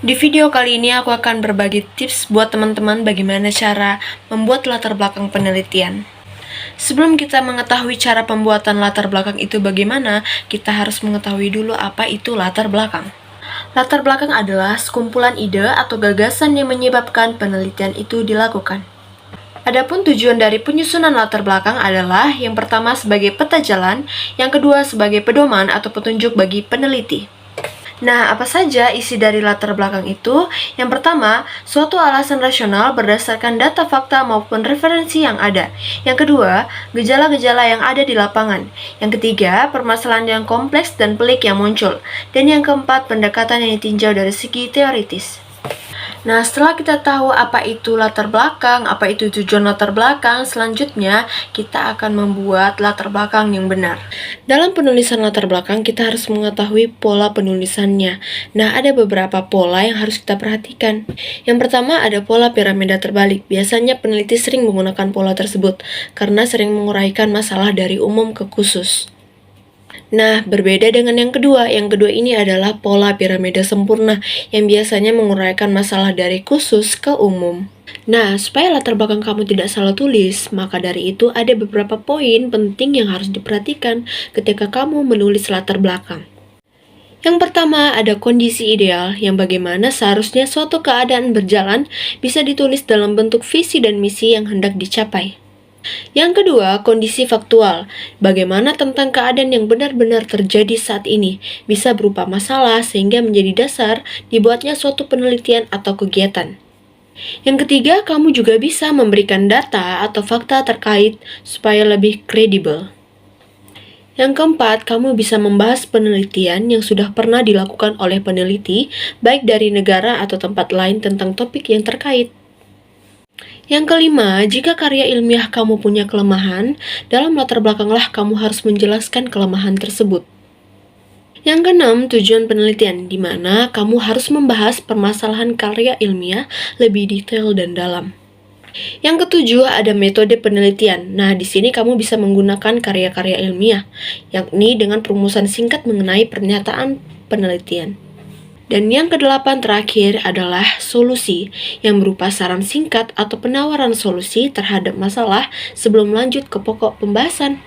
Di video kali ini aku akan berbagi tips buat teman-teman bagaimana cara membuat latar belakang penelitian. Sebelum kita mengetahui cara pembuatan latar belakang itu bagaimana, kita harus mengetahui dulu apa itu latar belakang. Latar belakang adalah sekumpulan ide atau gagasan yang menyebabkan penelitian itu dilakukan. Adapun tujuan dari penyusunan latar belakang adalah yang pertama sebagai peta jalan, yang kedua sebagai pedoman atau petunjuk bagi peneliti. Nah, apa saja isi dari latar belakang itu? Yang pertama, suatu alasan rasional berdasarkan data fakta maupun referensi yang ada. Yang kedua, gejala-gejala yang ada di lapangan. Yang ketiga, permasalahan yang kompleks dan pelik yang muncul. Dan yang keempat, pendekatan yang ditinjau dari segi teoritis. Nah, setelah kita tahu apa itu latar belakang, apa itu tujuan latar belakang, selanjutnya kita akan membuat latar belakang yang benar. Dalam penulisan latar belakang, kita harus mengetahui pola penulisannya. Nah, ada beberapa pola yang harus kita perhatikan. Yang pertama ada pola piramida terbalik. Biasanya peneliti sering menggunakan pola tersebut karena sering menguraikan masalah dari umum ke khusus. Nah, berbeda dengan yang kedua. Yang kedua ini adalah pola piramida sempurna yang biasanya menguraikan masalah dari khusus ke umum. Nah, supaya latar belakang kamu tidak salah tulis, maka dari itu ada beberapa poin penting yang harus diperhatikan ketika kamu menulis latar belakang. Yang pertama ada kondisi ideal yang bagaimana seharusnya suatu keadaan berjalan bisa ditulis dalam bentuk visi dan misi yang hendak dicapai. Yang kedua, kondisi faktual. Bagaimana tentang keadaan yang benar-benar terjadi saat ini bisa berupa masalah sehingga menjadi dasar dibuatnya suatu penelitian atau kegiatan. Yang ketiga, kamu juga bisa memberikan data atau fakta terkait supaya lebih kredibel. Yang keempat, kamu bisa membahas penelitian yang sudah pernah dilakukan oleh peneliti, baik dari negara atau tempat lain tentang topik yang terkait. Yang kelima, jika karya ilmiah kamu punya kelemahan, dalam latar belakanglah kamu harus menjelaskan kelemahan tersebut. Yang keenam, tujuan penelitian, di mana kamu harus membahas permasalahan karya ilmiah lebih detail dan dalam. Yang ketujuh, ada metode penelitian. Nah, di sini kamu bisa menggunakan karya-karya ilmiah, yakni dengan perumusan singkat mengenai pernyataan penelitian. Dan yang kedelapan terakhir adalah solusi, yang berupa saran singkat atau penawaran solusi terhadap masalah sebelum lanjut ke pokok pembahasan.